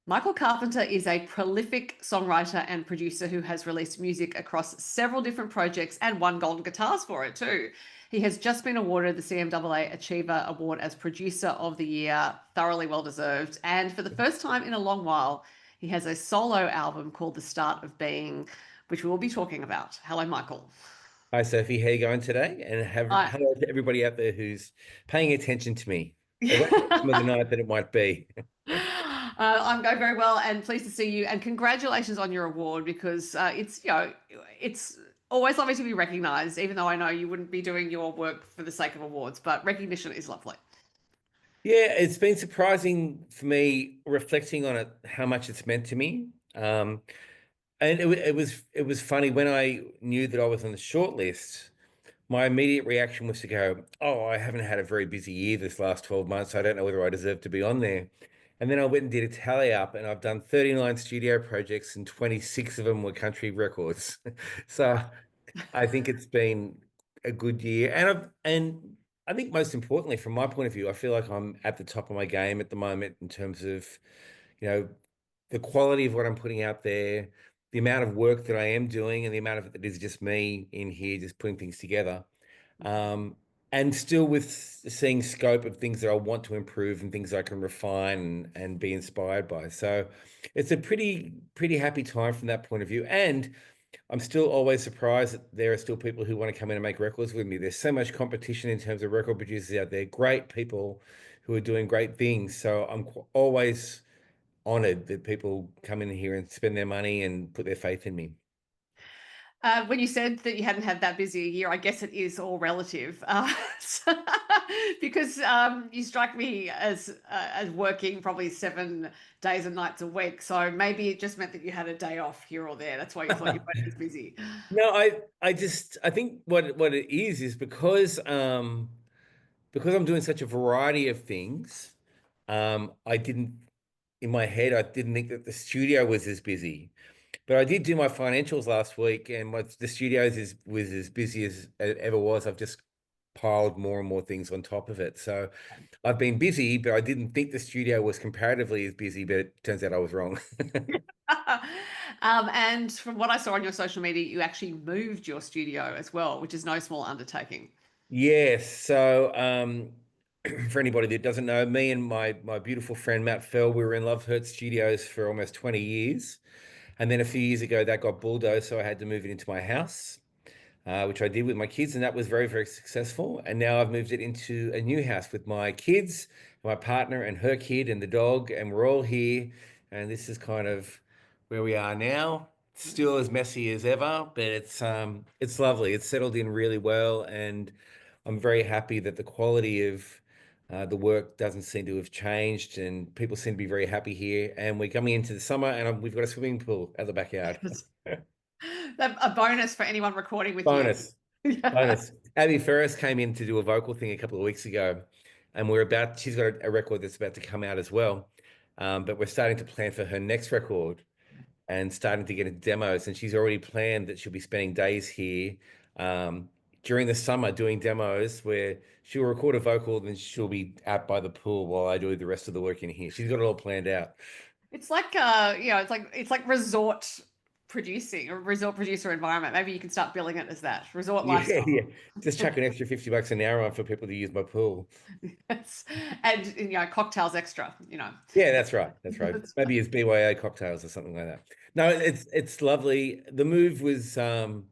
Michael Carpenter is a prolific songwriter and producer who has released music across several different projects and won golden guitars for it too. He has just been awarded the CMAA Achiever Award as Producer of the Year, thoroughly well deserved. And for the first time in a long while, he has a solo album called The Start of Being, which we will be talking about. Hello, Michael. Hi, Sophie. How you going today? And I, hello to everybody out there who's paying attention to me at whatever time of the night that it might be. I'm going very well and pleased to see you. And congratulations on your award because it's always lovely to be recognized, even though I know you wouldn't be doing your work for the sake of awards, but recognition is lovely. Yeah, it's been surprising for me reflecting on it, how much it's meant to me. And it was funny when I knew that I was on the short list. My immediate reaction was to go, "Oh, I haven't had a very busy year this last 12 months. I don't know whether I deserve to be on there." And then I went and did a tally up, and I've done 39 studio projects, and 26 of them were country records. So I think it's been a good year, and I think most importantly, from my point of view, I feel like I'm at the top of my game at the moment in terms of, you know, the quality of what I'm putting out there, the amount of work that I am doing, and the amount of it that is just me in here just putting things together. Um, and still with seeing scope of things that I want to improve and things I can refine and be inspired by. So it's a pretty happy time from that point of view. And I'm still always surprised that there are still people who want to come in and make records with me. There's so much competition in terms of record producers out there, great people who are doing great things. So I'm always honored that people come in here and spend their money and put their faith in me. When you said that you hadn't had that busy a year, I guess it is all relative, because you strike me as working probably 7 days and nights a week. So maybe it just meant that you had a day off here or there. That's why you thought you weren't as busy. No, I think what it is because I'm doing such a variety of things, I didn't in my head I didn't think that the studio was as busy. But I did do my financials last week, and the studios is was as busy as it ever was. I've just piled more and more things on top of it. So I've been busy, but I didn't think the studio was comparatively as busy, but it turns out I was wrong. And from what I saw on your social media, you actually moved your studio as well, which is no small undertaking. Yes. So for anybody that doesn't know, me and my beautiful friend Matt Fell, we were in Love Hurt Studios for almost 20 years. And then a few years ago, that got bulldozed, so I had to move it into my house, which I did with my kids, and that was very successful. And now I've moved it into a new house with my kids, my partner, and her kid, and the dog, and we're all here. And this is kind of where we are now. Still as messy as ever, but it's lovely. It's settled in really well, and I'm very happy that the quality of the work doesn't seem to have changed, and people seem to be very happy here. And we're coming into the summer, and we've got a swimming pool at the backyard. A bonus for anyone recording with you. Bonus. Bonus. Abby Ferris came in to do a vocal thing a couple of weeks ago, and she's got a record that's about to come out as well. But we're starting to plan for her next record and starting to get into demos. And she's already planned that she'll be spending days here during the summer doing demos where she'll record a vocal, then she'll be out by the pool while I do the rest of the work in here. She's got it all planned out. It's like it's like resort producing or resort producer environment. Maybe you can start billing it as that. Resort Yeah, lifestyle. yeah. Just chuck an extra $50 an hour on for people to use my pool. Yes. And cocktails extra. Yeah, that's right. That's right. Maybe it's BYO cocktails or something like that. No, it's lovely. The move was a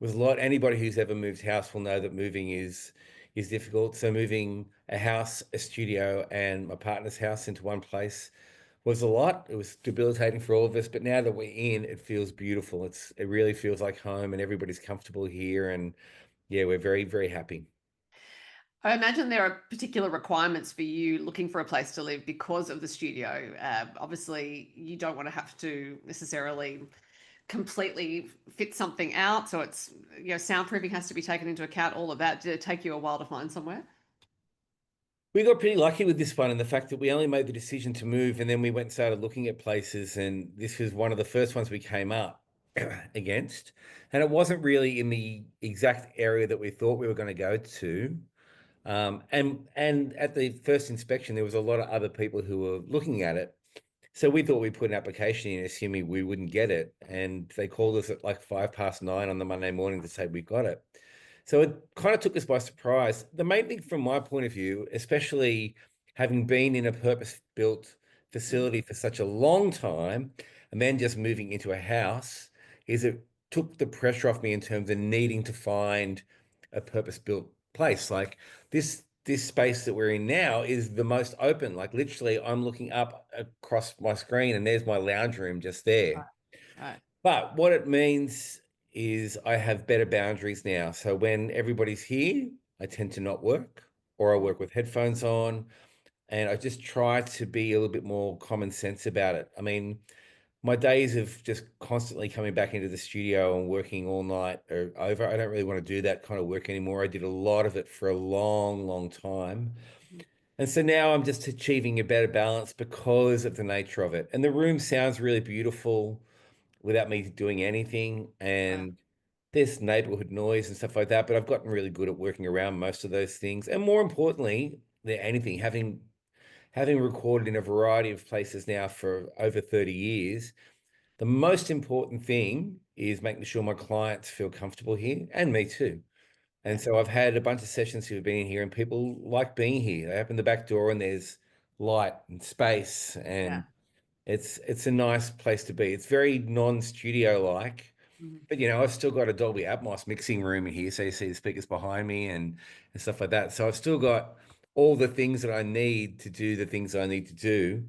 lot. Anybody who's ever moved house will know that moving is difficult. So moving a house, a studio, and my partner's house into one place was a lot. It was debilitating for all of us, but now that we're in, it feels beautiful. It really feels like home, and everybody's comfortable here. And yeah, we're very happy. I imagine there are particular requirements for you looking for a place to live because of the studio. Obviously, you don't want to have to necessarily completely fit something out. So soundproofing has to be taken into account, all of that. Did it take you a while to find somewhere? We got pretty lucky with this one, and the fact that we only made the decision to move, and then we went and started looking at places, and this was one of the first ones we came up against. And it wasn't really in the exact area that we thought we were going to go to. And at the first inspection, there was a lot of other people who were looking at it. So we thought we put an application in, assuming we wouldn't get it. And they called us at like 9:05 on the Monday morning to say we got it. So it kind of took us by surprise. The main thing from my point of view, especially having been in a purpose-built Mm. facility for such a long time, and then just moving into a house, is it took the pressure off me in terms of needing to find a purpose-built place. Like this space that we're in now is the most open. Like literally, I'm looking up across my screen and there's my lounge room just there. Right. But what it means is I have better boundaries now. So when everybody's here, I tend to not work, or I Mm. work with headphones on, and I just try to be a little bit more common sense about it. I mean, my days of just constantly coming back into the studio and working all night are over. I don't really want to do that kind of work anymore. I did a lot of it for a long, long time. And so now I'm just achieving a better balance because of the nature of it. And the room sounds really beautiful without me doing anything. Right. And there's neighborhood noise and stuff like that. But I've gotten really good at working around most of those things. And more importantly than anything, having recorded in a variety of places now for over 30 years, the most important thing is making sure my clients feel comfortable here and me too. And Yeah. so I've had a bunch of sessions who've been in here and people like being here. They open the back door and there's light and space Yeah. and it's a nice place to be. It's very non-studio like, Mhm. but I've still got a Dolby Atmos mixing room in here. So you see the speakers behind me and stuff like that. So I've still got all the things that I need to do the things I need to do.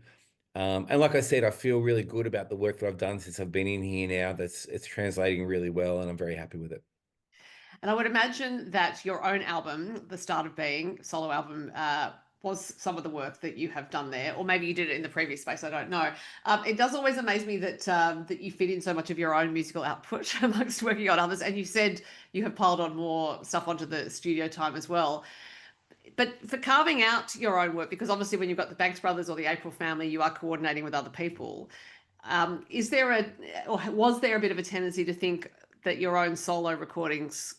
And like I said, I feel really good about the work that I've done since I've been in here now. It's translating really well, and I'm very happy with it. And I would imagine that your own album, The Start of Being, solo album, was some of the work that you have done there, or maybe you did it in the previous space. I don't know. It does always amaze me that you fit in so much of your own musical output amongst working on others. And you said you have piled on more stuff onto the studio time as well. But for carving out your own work, because obviously when you've got the Banks brothers or the April family, you are coordinating with other people. Is there or was there a bit of a tendency to think that your own solo recordings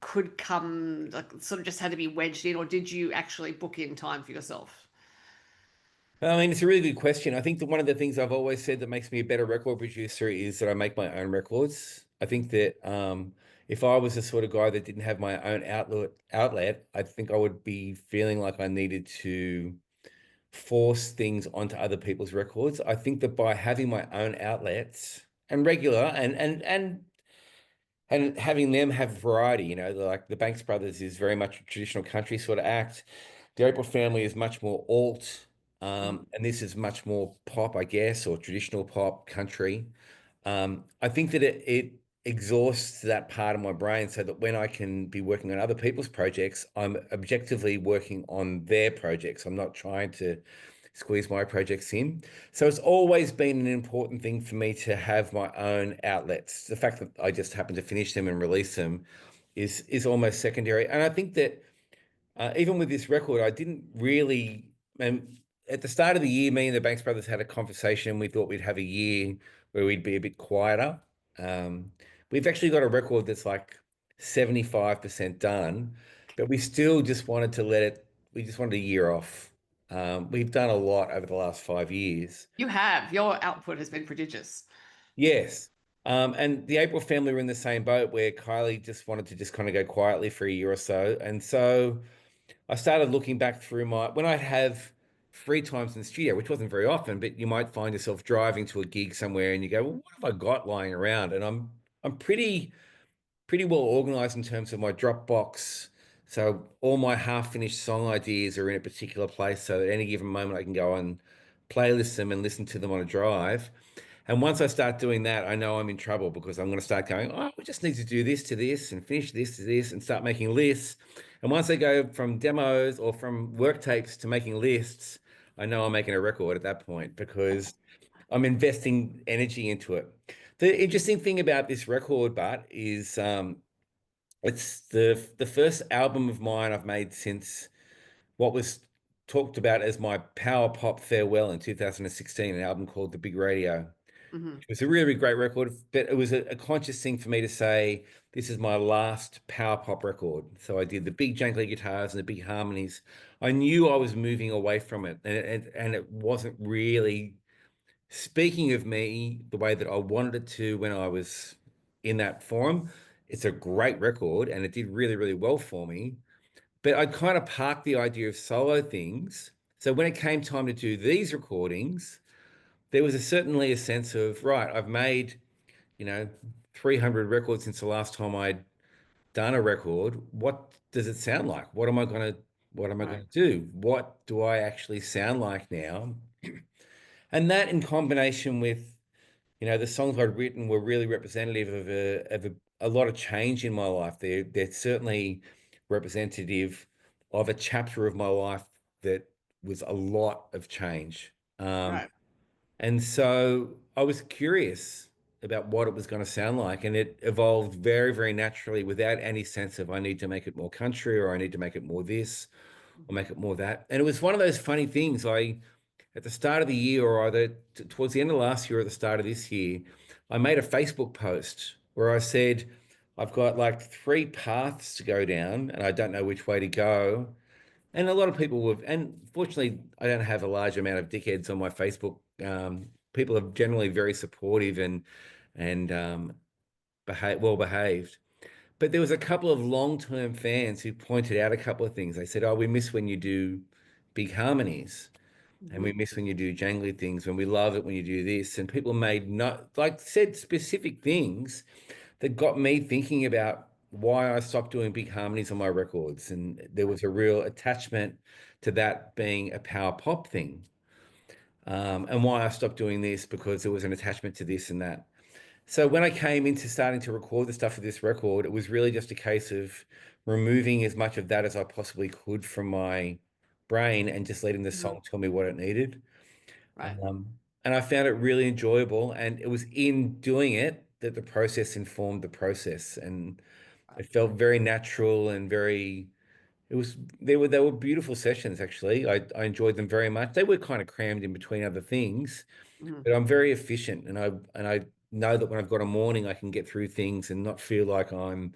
could come, like, sort of just had to be wedged in, or did you actually book in time for yourself? I mean, it's a really good question. I think that one of the things I've always said that makes me a better record producer is that I make my own records. I think that if I was the sort of guy that didn't have my own outlet, I think I would be feeling like I needed to force things onto other people's records. I think that by having my own outlets and regular and having them have variety, like the Banks Brothers is very much a traditional country sort of act. The April Family is much more alt, Mhm. and this is much more pop, I guess, or traditional pop country. I think that it exhausts that part of my brain so that when I can be working on other people's projects, I'm objectively working on their projects. I'm not trying to squeeze my projects in. So it's always been an important thing for me to have my own outlets. The fact that I just happen to finish them and release them is almost secondary. And I think that even with this record, I didn't really. At the start of the year, me and the Banks Brothers had a conversation. We thought we'd have a year where we'd be a bit quieter. Um, we've actually got a record that's like 75% done, but we still just wanted to let it. We just wanted a year off. We've done a lot over the last 5 years. You have. Your output has been prodigious. Yes. And the April family were in the same boat where Kylie just wanted to just kind of go quietly for a year or so. And so I started looking back through when I'd have free times in the studio, which wasn't very often, but you might find yourself driving to a gig somewhere and you go, well, what have I got lying around? And I'm pretty well organized in terms of my Dropbox. So all my half-finished song ideas are in a particular place. So at any given moment I can go and playlist them and listen to them on a drive. And once I start doing that, I know I'm in trouble because I'm going to start going, oh, we just need to do this to this and finish this to this and start making lists. And once I go from demos or from work tapes to making lists, I know I'm making a record at that point because I'm investing energy into it. The interesting thing about this record, Bart, is it's the first album of mine I've made since what was talked about as my power pop farewell in 2016, an album called The Big Radio. Hmm. It was a really great record, but it was a conscious thing for me to say, this is my last power pop record. So I did the big jangly guitars and the big harmonies. I knew I was moving away from it, and it wasn't really speaking of me the way that I wanted it to when I was in that forum. It's a great record and it did really, really well for me. But I kind of parked the idea of solo things. So when it came time to do these recordings, there was certainly a sense of, right, I've made, you know, 300 records since the last time I'd done a record. What does it sound like? What am I Right. going to do? What do I actually sound like now? And that in combination with, the songs I'd written were really representative of a lot of change in my life. They're certainly representative of a chapter of my life that was a lot of change. Right. And so I was curious about what it was going to sound like, and it evolved very, very naturally without any sense of I need to make it more country or I need to make it more this or Mhm. make it more that. And it was one of those funny things. At the start of the year, or either towards the end of last year or at the start of this year, I made a Facebook post where I said, I've got like three paths to go down, and I don't know which way to go. And a lot of people have, and fortunately, I don't have a large amount of dickheads on my Facebook. People are generally very supportive and well behaved. But there was a couple of long-term fans who pointed out a couple of things. They said, "Oh, we miss when you do big harmonies." And we Mhm. miss when you do jangly things, and we love it when you do this. And people made not like said specific things that got me thinking about why I stopped doing big harmonies on my records. And there was a real attachment to that being a power pop thing. And why I stopped doing this because there was an attachment to this and that. So when I came into starting to record the stuff for this record, it was really just a case of removing as much of that as I possibly could from my brain and just letting the Mhm. song tell me what it needed. Right. And I found it really enjoyable. And it was in doing it that the process informed the process. And Right. it felt very natural and very, they were beautiful sessions, actually. I enjoyed them very much. They were kind of crammed in between other things, Mhm. but I'm very efficient. And I know that when I've got a morning, I can get through things and not feel like I'm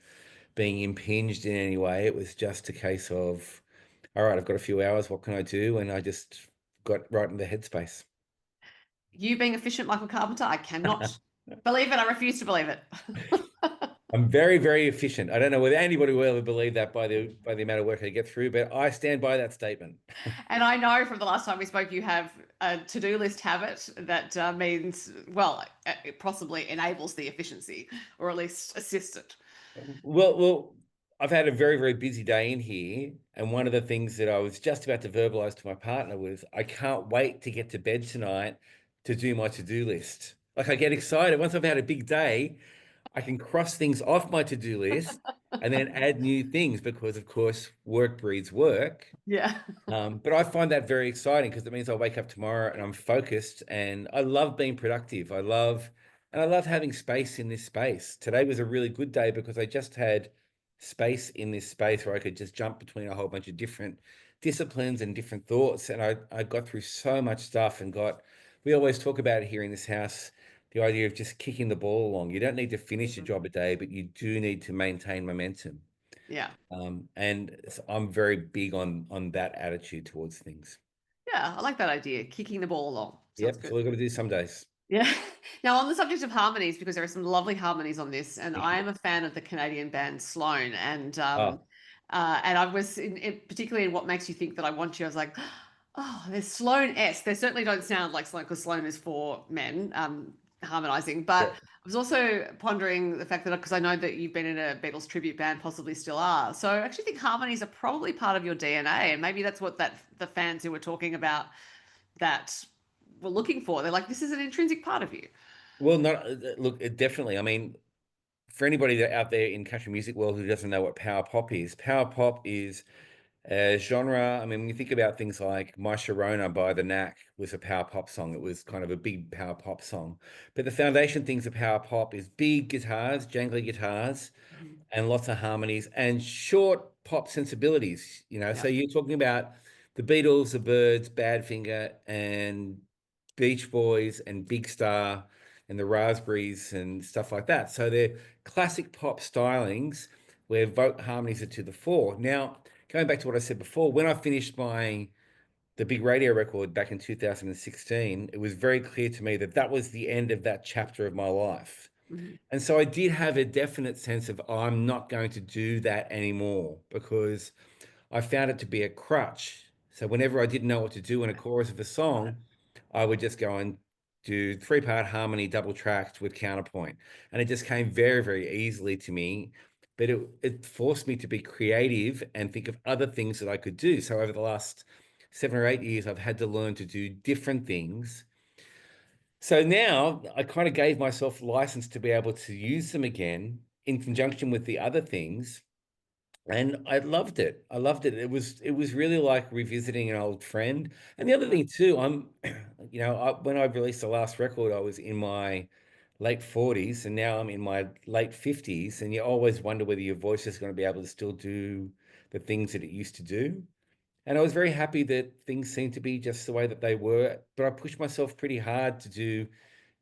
being impinged in any way. It was just a case of, all right, I've got a few hours. What can I do? And I just got right in the headspace. You being efficient, Michael Carpenter, I cannot believe it. I refuse to believe it. I'm very, very efficient. I don't know whether anybody will ever believe that by the amount of work I get through, but I stand by that statement. And I know from the last time we spoke, you have a to-do list habit that means, well, it possibly enables the efficiency or at least assist it. Well, I've had a very, very busy day in here, and one of the things that I was just about to verbalize to my partner was, I can't wait to get to bed tonight to do my to-do list. Like I get excited once I've had a big day, I can cross things off my to-do list and then add new things because, of course, work breeds work. Yeah. But I find that very exciting because it means I'll wake up tomorrow and I'm focused and I love being productive. I love having space in this space. Today was a really good day because I just had space in this space where I could just jump between a whole bunch of different disciplines and different thoughts. And I got through so much stuff we always talk about it here in this house, the idea of just kicking the ball along. You don't need to finish a job a day, but you do need to maintain momentum. Yeah. And I'm very big on that attitude towards things. Yeah. I like that idea. Kicking the ball along. Sounds Yep, that's good. all I've got to do some days. Yeah. Now, on the subject of harmonies, because there are some lovely harmonies on this, and Thank I you. am a fan of the Canadian band Sloan, Oh, and I was particularly in What Makes You Think That I Want You. I was like, oh, there's Sloan S. They certainly don't sound like Sloan because Sloan is for men, harmonizing. But yeah. I was also pondering the fact that because I know that you've been in a Beatles tribute band, possibly still are. So I actually think harmonies are probably part of your DNA, and maybe that's what the fans who were talking about that were looking for. They're like, this is an intrinsic part of you. Well, not look, definitely. I mean, for anybody that out there in country music world who doesn't know what power pop is a genre. I mean, when you think about things like My Sharona by The Knack was a power pop song. It was kind of a big power pop song. But the foundation things of power pop is big guitars, jangly guitars, Mhm. and lots of harmonies and short pop sensibilities. So Yeah. you're talking about the Beatles, the Byrds, Badfinger, and Beach Boys, and Big Star, and the Raspberries, and stuff like that. So they're classic pop stylings where vocal harmonies are to the fore. Now, going back to what I said before, when I finished my the big radio record back in 2016, it was very clear to me that that was the end of that chapter of my life. Mhm. And so I did have a definite sense of I'm not going to do that anymore because I found it to be a crutch. So whenever I didn't know what to do in a chorus of a Right. song, I would just go and do three-part harmony double tracked with counterpoint. And it just came very, very easily to me. But it forced me to be creative and think of other things that I could do. So over the last 7 or 8 years, I've had to learn to do different things. So now I kind of gave myself license to be able to use them again in conjunction with the other things, and I loved it. I loved it. It was really like revisiting an old friend. And the other Mm. thing too, when I released the last record, I was in my late 40s, and now I'm in my late 50s, and you always wonder whether your voice is going to be able to still do the things that it used to do. And I was very happy that things seemed to be just the way that they were, but I pushed myself pretty hard to do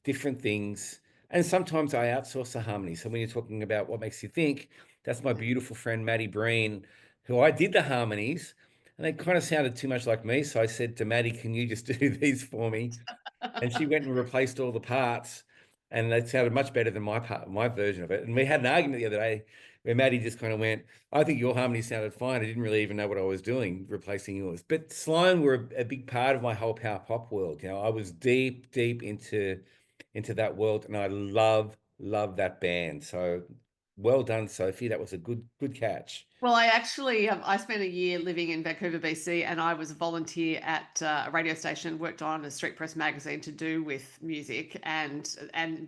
different things. And sometimes I outsource the harmony. So when you're talking about what makes you think, that's my beautiful friend Maddie Breen, who I did the harmonies, and they kind of sounded too much like me. So I said to Maddie, "Can you just do these for me?" And she went and replaced all the parts, and they sounded much better than my part, my version of it. And we had an argument the other day where Maddie just kind of went, "I think your harmony sounded fine. I didn't really even know what I was doing replacing yours." But Sloan were a big part of my whole power pop world. I was deep, deep into that world, and I love that band. So well done, Sophie. That was a good catch. Well, I spent a year living in Vancouver, BC, and I was a volunteer at a radio station, worked on a street press magazine to do with music, and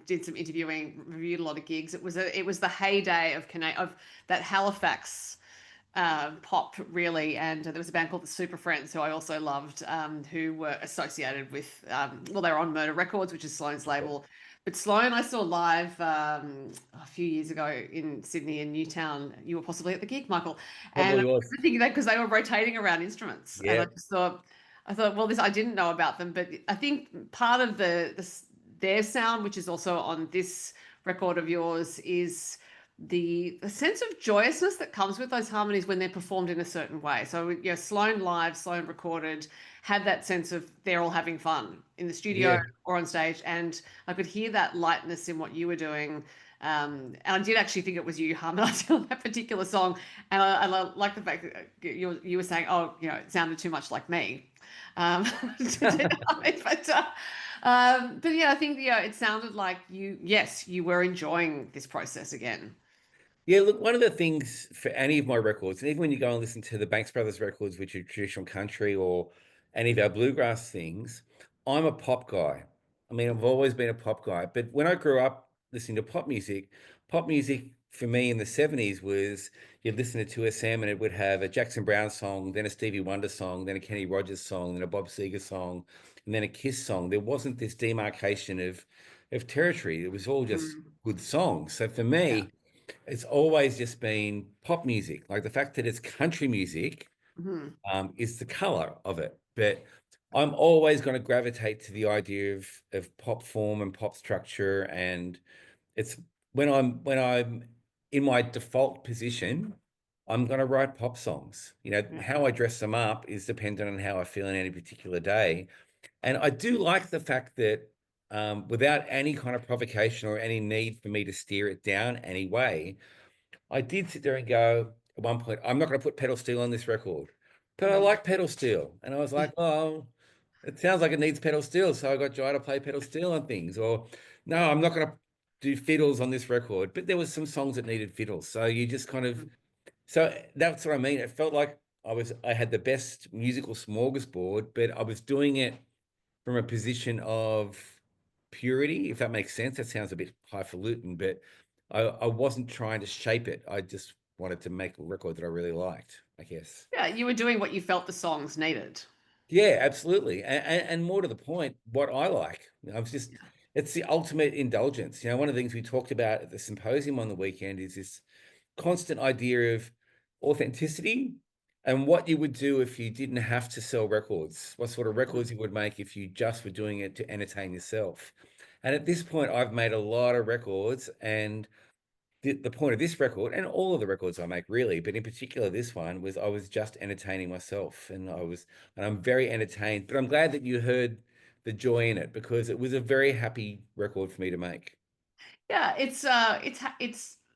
did some interviewing, reviewed a lot of gigs. It was the heyday of that Halifax pop, really. And there was a band called the Super Friends, who I also loved, who were associated with, well, they were on Murder Records, which is Sloane's label. But Sloane, I saw live a few years ago in Sydney and Newtown. You were possibly at the gig, Michael. And I Probably was. remember thinking that because they were rotating around instruments, and Yeah, I thought, well, this I didn't know about them, but I think part of their sound, which is also on this record of yours, is the sense of joyousness that comes with those harmonies when they're performed in a certain way. So, Sloan live, Sloan recorded, had that sense of they're all having fun in the studio yeah. or on stage. And I could hear that lightness in what you were doing. And I did actually think it was you harmonizing on that particular song. And I like the fact that you were saying, oh, it sounded too much like me. But yeah, I think it sounded like yes, you were enjoying this process again. Yeah, look, one of the things for any of my records, and even when you go and listen to the Banks Brothers records, which are traditional country, or any of our bluegrass things, I'm a pop guy. I mean, I've always been a pop guy. But when I grew up listening to pop music for me in the 70s was you'd listen to 2SM and it would have a Jackson Brown song, then a Stevie Wonder song, then a Kenny Rogers song, then a Bob Seger song, and then a Kiss song. There wasn't this demarcation of territory. It was all just Mm, good songs. So for yeah. me, it's always just been pop music. Like the fact that it's country music Mhm. is the color of it. But I'm always going to gravitate to the idea of pop form and pop structure. And it's when I'm in my default position, I'm going to write pop songs. Yeah. How I dress them up is dependent on how I feel in any particular day. And I do like the fact that without any kind of provocation or any need for me to steer it down anyway, I did sit there and go at one point, I'm not going to put pedal steel on this record, but I Mhm. like pedal steel. And I was like, oh, it sounds like it needs pedal steel. So I got Jai to play pedal steel on things. Or no, I'm not going to do fiddles on this record. But there was some songs that needed fiddles. So you just kind of, so that's what I mean. It felt like I had the best musical smorgasbord, but I was doing it from a position of purity, if that makes sense. That sounds a bit highfalutin, but I wasn't trying to shape it. I just wanted to make a record that I really liked, I guess. Yeah, you were doing what you felt the songs needed. Yeah, absolutely. And more to the point, what I like. I was just, it's the ultimate indulgence. One of the things we talked about at the symposium on the weekend is this constant idea of authenticity and what you would do if you didn't have to sell records, what sort of Mhm. records you would make if you just were doing it to entertain yourself. And at this point, I've made a lot of records, and the point of this record and all of the records I make really, but in particular this one was I was just entertaining myself, and I'm very entertained. But I'm glad that you heard the joy in it because it was a very happy record for me to make. Yeah, it's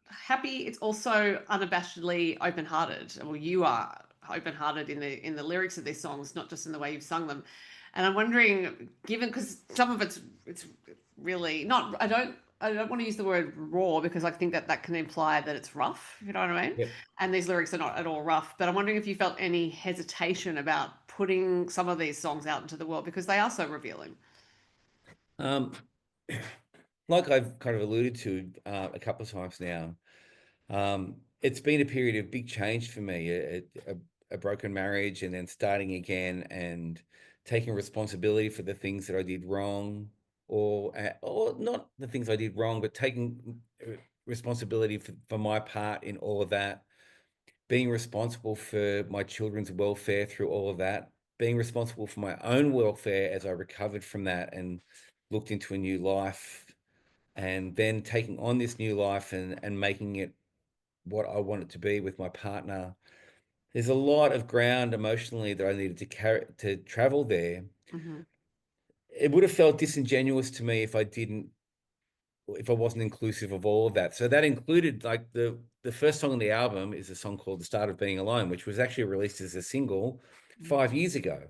happy. It's also unabashedly open-hearted. Well, you are open-hearted in the lyrics of these songs, not just in the way you've sung them. And I'm wondering, given because some of it's really not. I don't want to use the word raw because I think that that can imply that it's rough. If you know what I mean? Yep. And these lyrics are not at all rough. But I'm wondering if you felt any hesitation about putting some of these songs out into the world because they are so revealing. Um, like I've kind of alluded to a couple of times now, it's been a period of big change for me, a broken marriage and then starting again and taking responsibility for the things that I did wrong or not the things I did wrong, but taking responsibility for my part in all of that, being responsible for my children's welfare through all of that, being responsible for my own welfare as I recovered from that and looked into a new life, and then taking on this new life and making it what I want it to be with my partner. There's a lot of ground emotionally that I needed to carry to travel there. Hmm. It would have felt disingenuous to me if I wasn't inclusive of all of that. So that included like the first song on the album is a song called The Start of Being Alone, which was actually released as a single 5 years ago.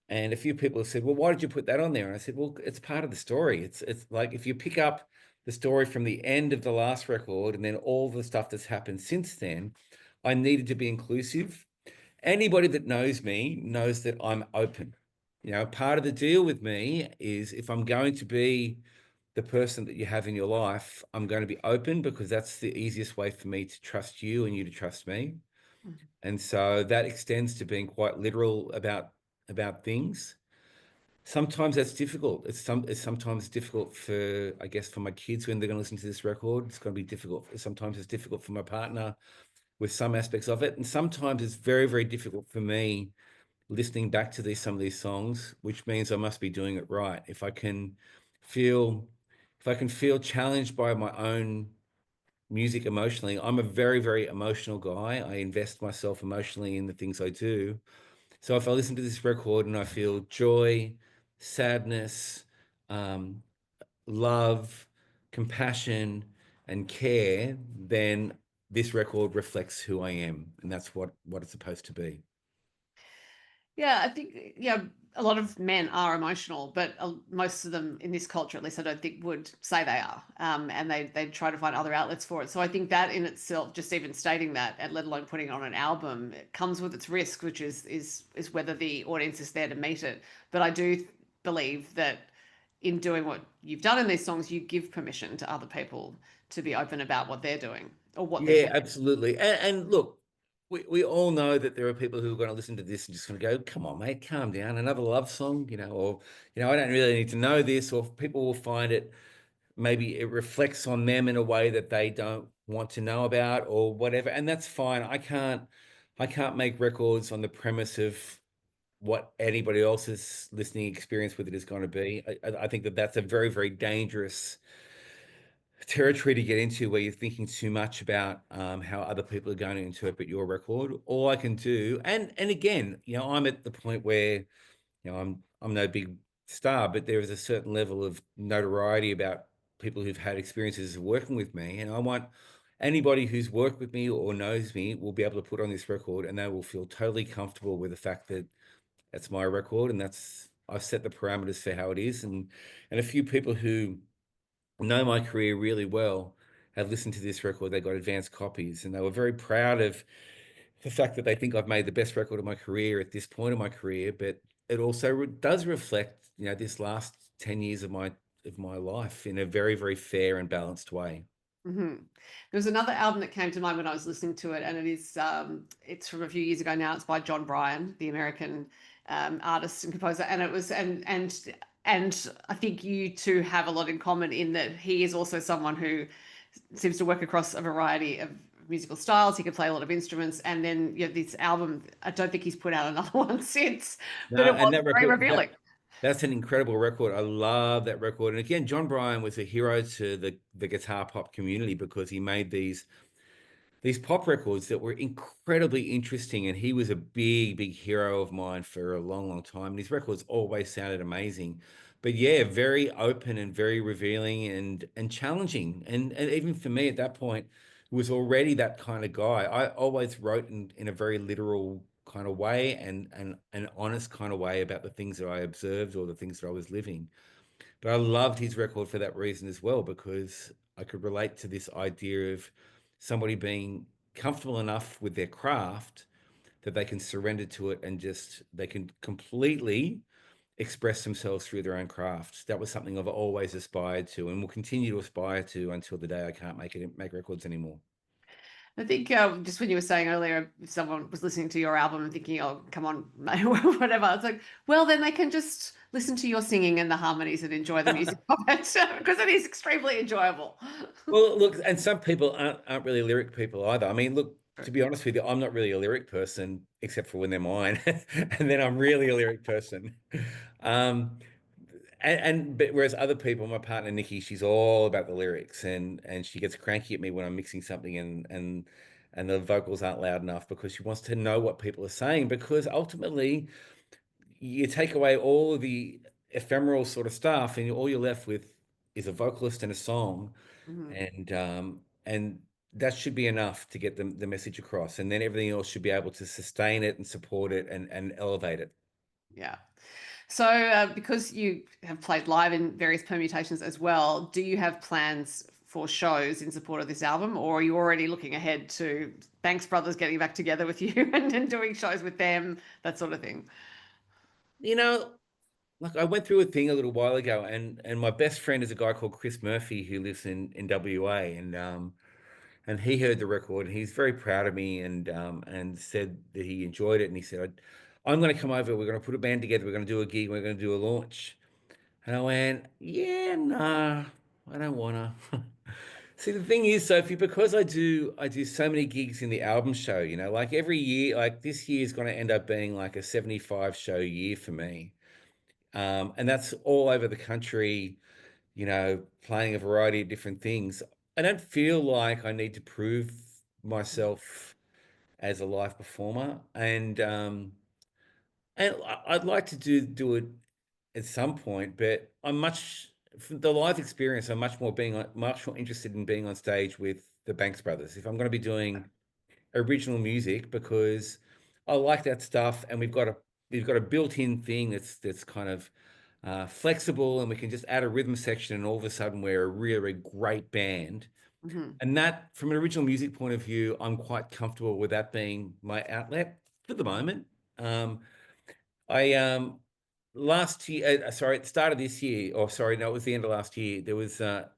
And a few people have said, "Well, why did you put that on there?" And I said, "Well, it's part of the story. It's like if you pick up the story from the end of the last record and then all the stuff that's happened since then, I needed to be inclusive. Anybody that knows me knows that I'm open. Part of the deal with me is if I'm going to be the person that you have in your life, I'm going to be open because that's the easiest way for me to trust you and you to trust me. And so that extends to being quite literal about things. Sometimes that's difficult. It's sometimes difficult for, I guess, for my kids when they're going to listen to this record. It's going to be difficult. Sometimes it's difficult for my partner with some aspects of it, and sometimes it's very, very difficult for me listening back to some of these songs, which means I must be doing it right. Feel, if I can feel challenged by my own music emotionally, I'm a very, very emotional guy. I invest myself emotionally in the things I do. So if I listen to this record and I feel joy, sadness, um, love, compassion, and care, then this record reflects who I am, and that's what it's supposed to be. Yeah, I think yeah, a lot of men are emotional, but most of them in this culture, at least, I don't think would say they are, and they try to find other outlets for it. So I think that in itself, just even stating that, and let alone putting it on an album, it comes with its risk, which is whether the audience is there to meet it. But I do believe that in doing what you've done in these songs, you give permission to other people to be open about what they're doing or what they're Yeah, doing. absolutely. And look, we all know that there are people who are going to listen to this and just going to go, "Come on, mate, calm down. Another love song, or I don't really need to know this." Or people will find it, maybe it reflects on them in a way that they don't want to know about or whatever, and that's fine. I can't make records on the premise of what anybody else's listening experience with it is going to be. I think that that's a very, very dangerous territory to get into where you're thinking too much about how other people are going to interpret your record. All I can do, and again, I'm at the point where I'm no big star, but there is a certain level of notoriety about people who've had experiences of working with me, and I want anybody who's worked with me or knows me will be able to put on this record, and they will feel totally comfortable with the fact that that's my record, and I've set the parameters for how it is, and a few people who know my career really well have listened to this record. They got advanced copies, and they were very proud of the fact that they think I've made the best record of my career at this point of my career. But it also does reflect, this last 10 years of my life in a very, very fair and balanced way. Hmm. There was another album that came to mind when I was listening to it, and it's from a few years ago now. It's by John Bryan, the American artist and composer, and it was and I think you two have a lot in common in that he is also someone who seems to work across a variety of musical styles. He can play a lot of instruments, and then this album, I don't think he's put out another one since, No, but it and was that very record revealing. That's an incredible record. I love that record. And again, John Bryan was a hero to the guitar pop community because he made these pop records that were incredibly interesting. And he was a big, big hero of mine for a long, long time. And his records always sounded amazing. But yeah, very open and very revealing and challenging. And even for me at that point, was already that kind of guy. I always wrote in a very literal kind of way and an honest kind of way about the things that I observed or the things that I was living. But I loved his record for that reason as well, because I could relate to this idea of somebody being comfortable enough with their craft that they can surrender to it and just they can completely express themselves through their own craft. That was something I've always aspired to and will continue to aspire to until the day I can't make records anymore. I think just when you were saying earlier, if someone was listening to your album and thinking, "Oh, come on, mate," whatever, it's like, well, then they can just listen to your singing and the harmonies and enjoy the music of it because it is extremely enjoyable. Well, look, and some people aren't really lyric people either. I mean, look, to be honest with you, I'm not really a lyric person except for when they're mine, and then I'm really a lyric person. Um, but whereas other people, my partner Nikki, she's all about the lyrics, and she gets cranky at me when I'm mixing something and the vocals aren't loud enough because she wants to know what people are saying. Because ultimately, you take away all of the ephemeral sort of stuff, and all you're left with is a vocalist and a song Mhm. and that should be enough to get the message across, and then everything else should be able to sustain it and support it and elevate it. Yeah. So, because you have played live in various permutations as well, do you have plans for shows in support of this album, or are you already looking ahead to Banks Brothers getting back together with you and doing shows with them, that sort of thing? You know, like I went through a thing a little while ago, and my best friend is a guy called Chris Murphy who lives in WA, and he heard the record and he's very proud of me and said that he enjoyed it, and he said, I'm going to come over, we're going to put a band together, we're going to do a gig, we're going to do a launch. And I went, yeah, nah, I don't wanna. See, the thing is, Sophie, because I do so many gigs in the album show, like every year, like this year is going to end up being like a 75 show year for me. And that's all over the country, playing a variety of different things. I don't feel like I need to prove myself as a live performer. And I'd like to do it at some point, but I'm much from the live experience. I'm much more interested in being on stage with the Banks Brothers. If I'm going to be doing original music, because I like that stuff, and we've got a built-in thing that's kind of flexible, and we can just add a rhythm section, and all of a sudden we're a really great band. Hmm. And that, from an original music point of view, I'm quite comfortable with that being my outlet for the moment. Um, I last year, sorry, at the start of this year, or sorry, no, it was the end of last year. There was a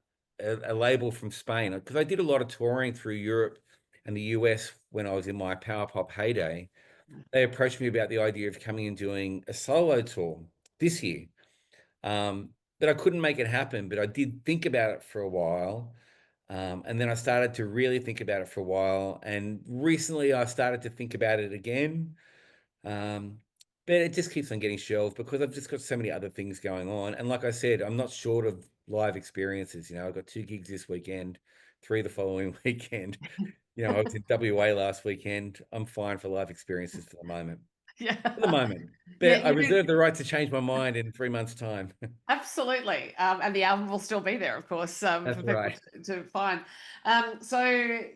label from Spain because I did a lot of touring through Europe and the US when I was in my power pop heyday. They approached me about the idea of coming and doing a solo tour this year. But I couldn't make it happen. But I did think about it for a while. And then I started to really think about it for a while. And recently I started to think about it again. Um, but it just keeps on getting shelved because I've just got so many other things going on. And like I said, I'm not short of live experiences. I've got 2 gigs this weekend, 3 the following weekend. I was in WA last weekend. I'm fine for live experiences for the moment. For the Yeah. moment. Yeah, But I you do. reserve the right to change my mind in 3 months' time. Absolutely. And the album will still be there, of course, That's for people right. to find. So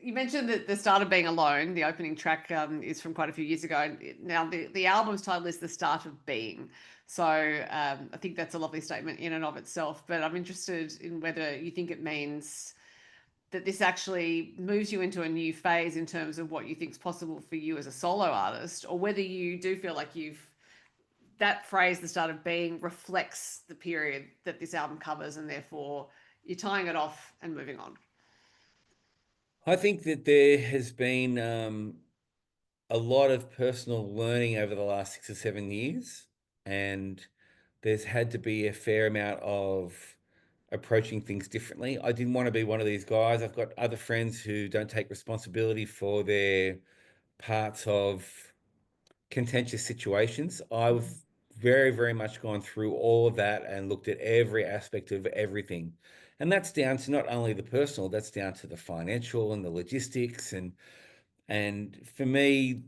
you mentioned that the start of Being Alone, the opening track, is from quite a few years ago. Now, the album's title is The Start of Being. So I think that's a lovely statement in and of itself. But I'm interested in whether you think it means that this actually moves you into a new phase in terms of what you think is possible for you as a solo artist, or whether you do feel like that phrase, the start of being, reflects the period that this album covers, and therefore you're tying it off and moving on. I think that there has been a lot of personal learning over the last 6 or 7 years, and there's had to be a fair amount of approaching things differently. I didn't want to be one of these guys. I've got other friends who don't take responsibility for their parts of contentious situations. Mhm. very, very much gone through all of that and looked at every aspect of everything. And that's down to not only the personal, that's down to the financial and the logistics. And for me,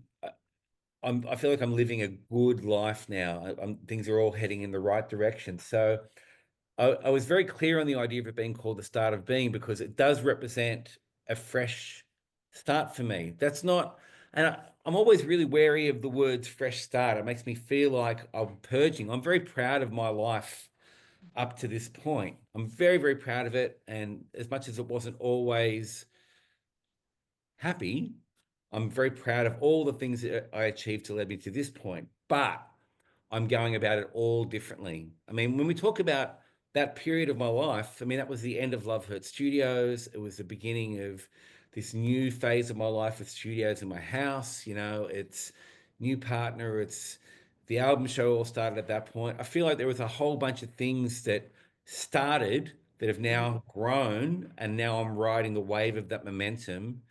I feel like I'm living a good life now. Things are all heading in the right direction. So I was very clear on the idea of it being called the start of being because it does represent a fresh start for me. That's not, and I'm always really wary of the words fresh start. It makes me feel like I'm purging. I'm very proud of my life up to this point. I'm very, very proud of it. And as much as it wasn't always happy, I'm very proud of all the things that I achieved to lead me to this point. But I'm going about it all differently. I mean, when we talk about that period of my life, I mean, that was the end of Love Hurt Studios. It was the beginning of this new phase of my life with studios in my house. You know, it's new partner, it's the album show all started at that point. I feel like there was a whole bunch of things that started that have Mhm. now grown, and now I'm riding the wave of that momentum,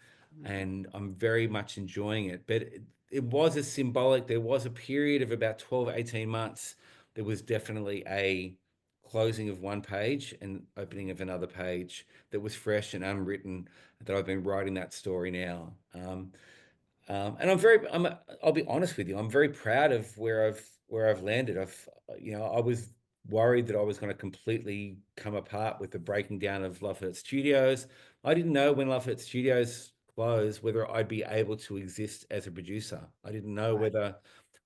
and I'm very much enjoying it. But it was a symbolic, there was a period of about 12, 18 months. There was definitely a closing of one page and opening of another page that was fresh and unwritten, that I've been writing that story now. And I'll be honest with you, I'm very proud of where I've landed. I was worried that I was going to completely come apart with the breaking down of Love Hurt Studios. I didn't know when Love Hurt Studios closed whether I'd be able to exist as a producer. I didn't know Right. whether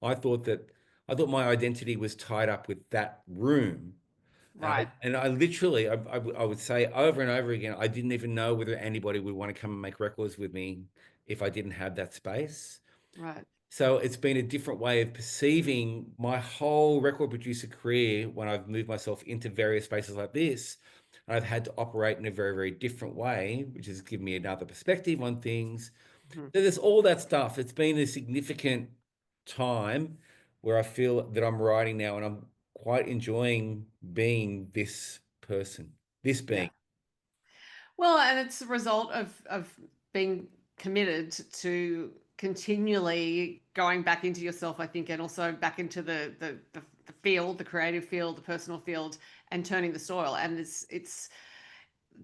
I thought that I thought my identity was tied up with that room. Right. And I literally, I would say over and over again, I didn't even know whether anybody would want to come and make records with me if I didn't have that space. Right. So it's been a different way of perceiving my whole record producer career when I've moved myself into various spaces like this. I've had to operate in a very, very different way, which has given me another perspective on things. Mhm. So there's all that stuff. It's been a significant time where I feel that I'm writing now and I'm quite enjoying being this person, this Yeah. being. Well, and it's a result of being committed to continually going back into yourself, I think, and also back into the field, the creative field, the personal field, and turning the soil. And it's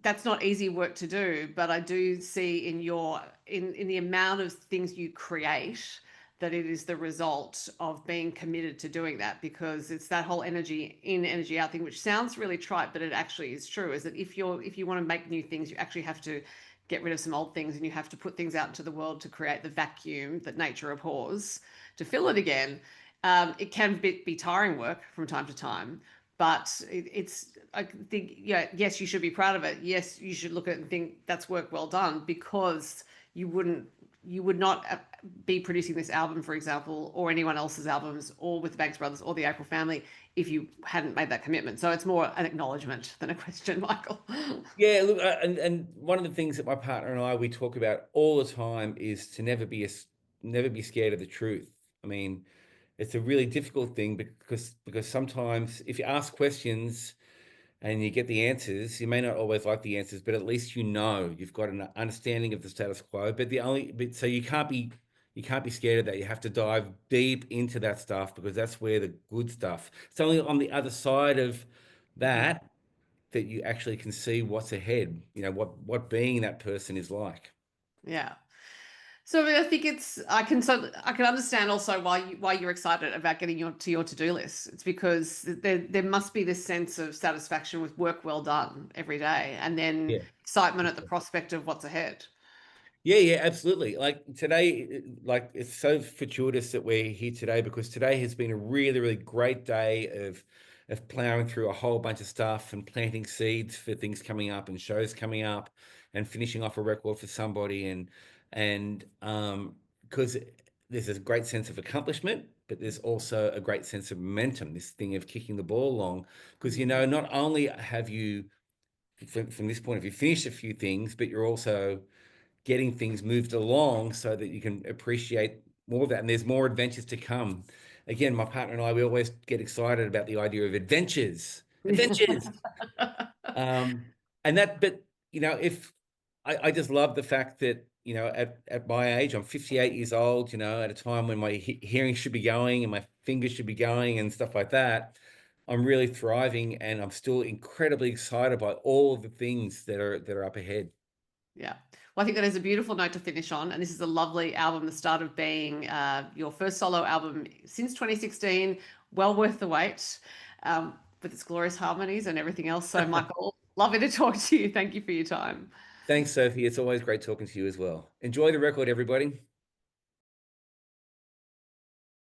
that's not easy work to do, but I do see in your in the amount of things you create that it is the result of being committed to doing that, because it's that whole energy in, energy out thing, which sounds really trite, but it actually is true. Is that if you want to make new things, you actually have to get rid of some old things, and you have to put things out into the world to create the vacuum that nature abhors, to fill it again. It can be tiring work from time to time, but it's I think, yeah, yes, you should be proud of it. Yes, you should look at it and think that's work well done, because you would not be producing this album, for example, or anyone else's albums, or with the Banks Brothers or the April Family, if you hadn't made that commitment. So it's more an acknowledgement than a question, Michael. Yeah, look, and one of the things that my partner and I we talk about all the time is to never be scared of the truth. I mean, it's a really difficult thing because sometimes if you ask questions and you get the answers, you may not always like the answers, but at least you know you've got an understanding of the status quo. But so you can't be scared of that. You have to dive deep into that stuff because that's where the good stuff. It's only on the other side of Mhm. that that you actually can see what's ahead, what being that person is like. Yeah. So I think I can understand also why you're excited about getting your to-do list. It's because there must be this sense of satisfaction with work well done every day, and then Yeah. excitement at the prospect of what's ahead. Yeah, yeah, absolutely. Like today, like it's so fortuitous that we're here today because today has been a really, really great day of plowing through a whole bunch of stuff and planting seeds for things coming up and shows coming up and finishing off a record for somebody and because there's a great sense of accomplishment, but there's also a great sense of momentum, this thing of kicking the ball along. Because Mhm. not only have you from this point of view finished a few things, but you're also getting things moved along so that you can appreciate more of that. And there's more adventures to come. Again, my partner and I, we always get excited about the idea of adventures, adventures. Um, and that, but if I just love the fact that at my age, I'm 58 years old, at a time when my hearing should be going and my fingers should be going and stuff like that. I'm really thriving, and I'm still incredibly excited by all of the things that are up ahead. Yeah. Well, I think that is a beautiful note to finish on. And this is a lovely album, the start of being your first solo album since 2016. Well worth the wait, with its glorious harmonies and everything else. So, Michael, lovely to talk to you. Thank you for your time. Thanks, Sophie. It's always great talking to you as well. Enjoy the record, everybody.